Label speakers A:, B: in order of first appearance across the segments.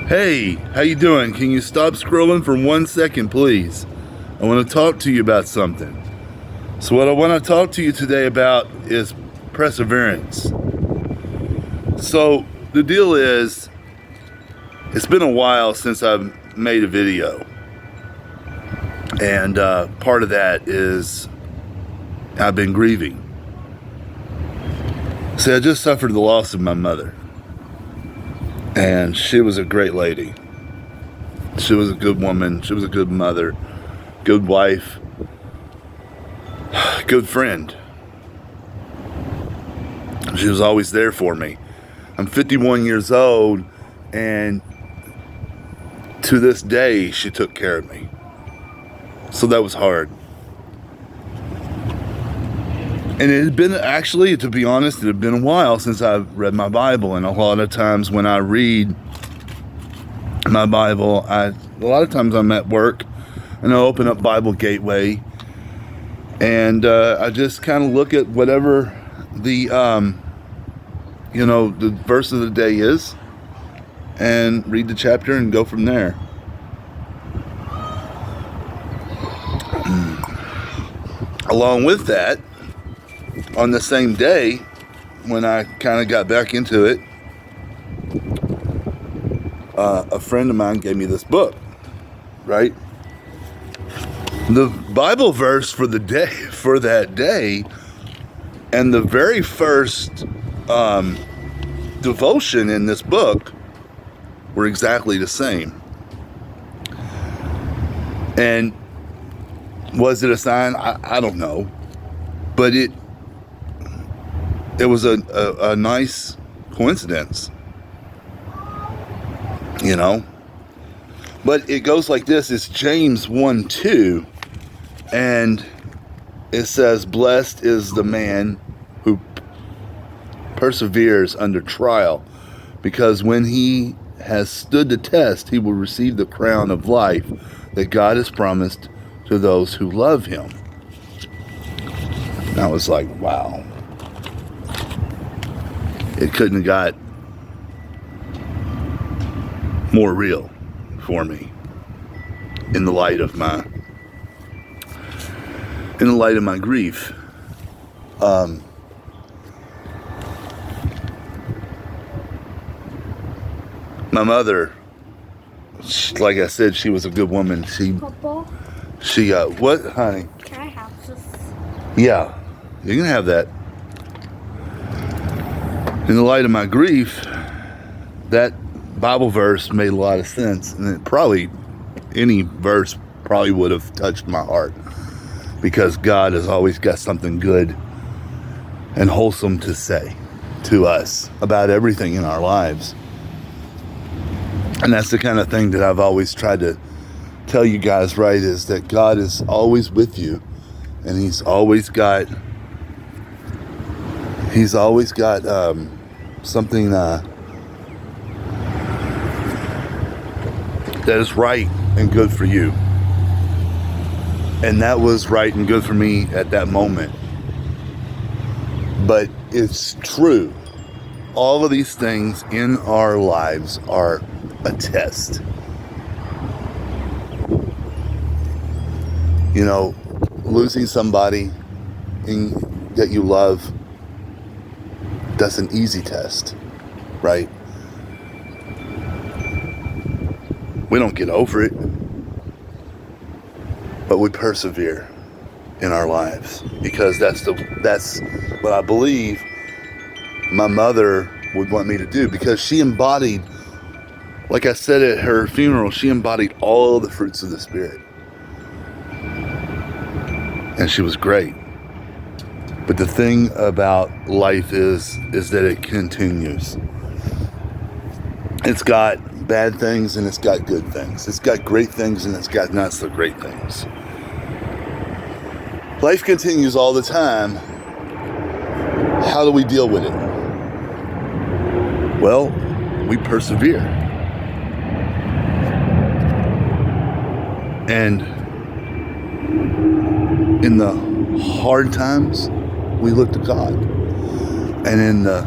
A: Hey, how you doing? Can you stop scrolling for 1 second, please? I want to talk to you about something. So what I want to talk to you today about is perseverance. So the deal is, it's been a while since I've made a video. And part of that is I've been grieving. See, I just suffered the loss of my mother. And she was a great lady. She was a good woman. She was a good mother, good wife, good friend. She was always there for me. I'm 51 years old, and to this day, she took care of me. So that was hard. And it had been, actually, to be honest, it had been a while since I've read my Bible. And a lot of times when I read my Bible, a lot of times I'm at work and I open up Bible Gateway and I just kind of look at whatever the the verse of the day is and read the chapter and go from there. Along with that, on the same day, when I kind of got back into it, a friend of mine gave me this book, right? The Bible verse for the day, for that day, and the very first devotion in this book were exactly the same. And was it a sign? I don't know. But it was a nice coincidence, you know. But it goes like this. It's James 1:2, and it says, "Blessed is the man who perseveres under trial, because when he has stood the test, he will receive the crown of life that God has promised to those who love him." And I was like, wow. It couldn't have got more real for me in the light of my grief. My mother, like I said, she was a good woman.
B: Football?
A: What, honey?
B: Can I have this?
A: Yeah, you can have that. In the light of my grief, that Bible verse made a lot of sense, and any verse probably would have touched my heart, because God has always got something good and wholesome to say to us about everything in our lives. And that's the kind of thing that I've always tried to tell you guys, right, is that God is always with you, and He's always got something that is right and good for you. And that was right and good for me at that moment. But it's true. All of these things in our lives are a test. You know, losing somebody that you love, that's an easy test, right? We don't get over it, but we persevere in our lives, because that's what I believe my mother would want me to do, because she embodied, like I said at her funeral, she embodied all the fruits of the Spirit. And she was great. But the thing about life is that it continues. It's got bad things and it's got good things. It's got great things and it's got not so great things. Life continues all the time. How do we deal with it? Well, we persevere. And in the hard times, we look to God. And in the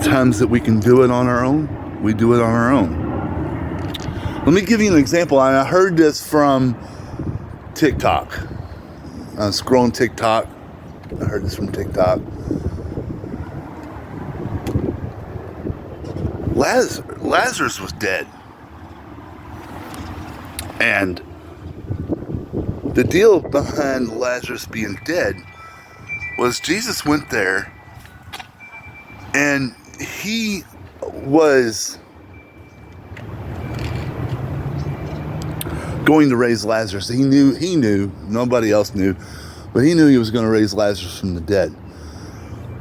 A: times that we can do it on our own, we do it on our own. Let me give you an example. And I heard this from TikTok. I was scrolling TikTok. I heard this from TikTok. Lazarus was dead. And the deal behind Lazarus being dead was Jesus went there and he was going to raise Lazarus. He knew, nobody else knew, but he knew he was going to raise Lazarus from the dead.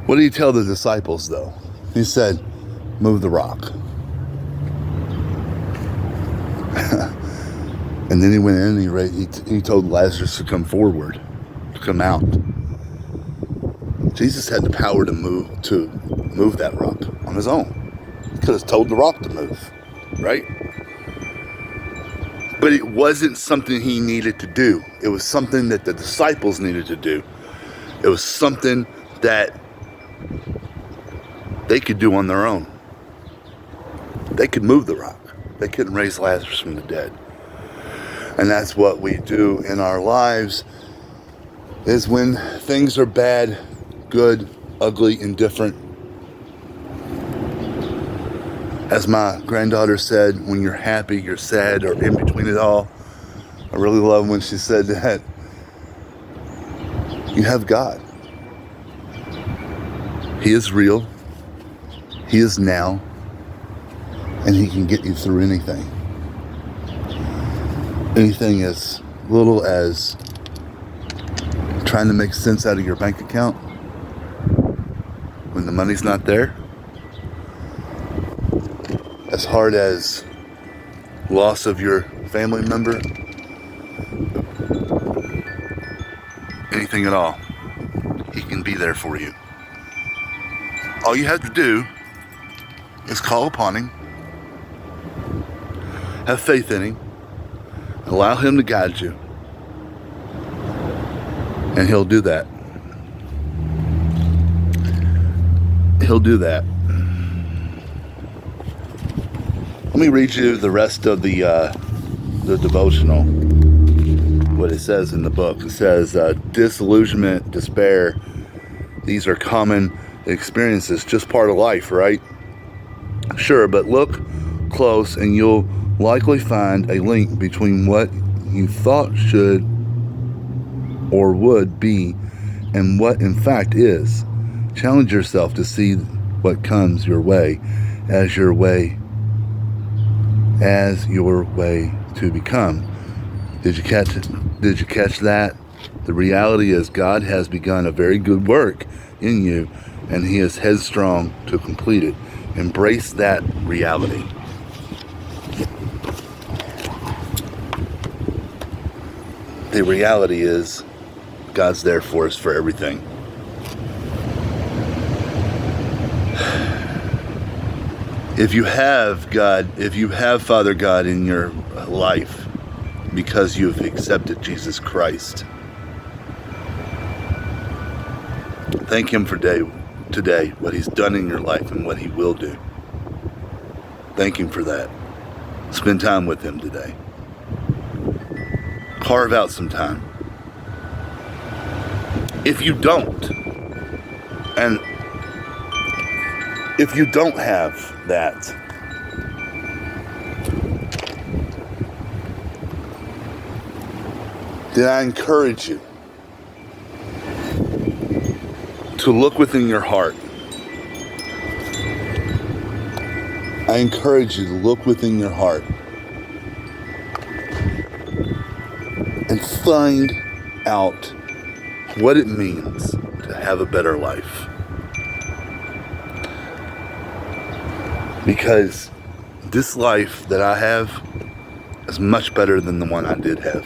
A: What did he tell the disciples though? He said, move the rock. And then he went in and he told Lazarus to come forward, to come out. Jesus had the power to move that rock on his own. He could have told the rock to move, right? But it wasn't something he needed to do. It was something that the disciples needed to do. It was something that they could do on their own. They could move the rock. They couldn't raise Lazarus from the dead. And that's what we do in our lives, is when things are bad, good, ugly, indifferent. As my granddaughter said, when you're happy, you're sad, or in between it all. I really love when she said that. You have God. He is real. He is now. And he can get you through anything. Anything as little as trying to make sense out of your bank account when the money's not there. As hard as loss of your family member. Anything at all. He can be there for you. All you have to do is call upon him. Have faith in him. Allow him to guide you. And he'll do that. He'll do that. Let me read you the rest of the devotional. What it says in the book. It says, disillusionment, despair. These are common experiences, just part of life, right? Sure, but look close and you'll likely find a link between what you thought should or would be and what in fact is. Challenge yourself to see what comes your way as your way to become. Did you catch that? The reality is God has begun a very good work in you and he is headstrong to complete it. Embrace that reality. The reality is God's there for us for everything. If you have God, if you have Father God in your life because you've accepted Jesus Christ, thank him for today, what he's done in your life and what he will do. Thank him for that. Spend time with him today. Carve out some time. If you don't, and if you don't have that, then I encourage you to look within your heart. I encourage you to look within your heart and find out what it means to have a better life. Because this life that I have is much better than the one I did have.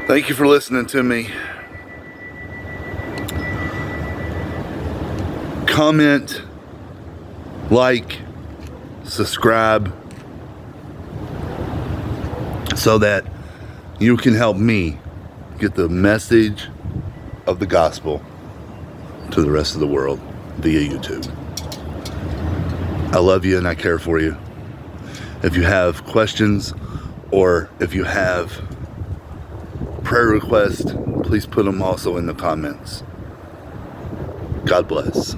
A: Thank you for listening to me. Comment, like, subscribe, so that you can help me get the message of the gospel to the rest of the world via YouTube. I love you and I care for you. If you have questions or if you have prayer requests, please put them also in the comments. God bless.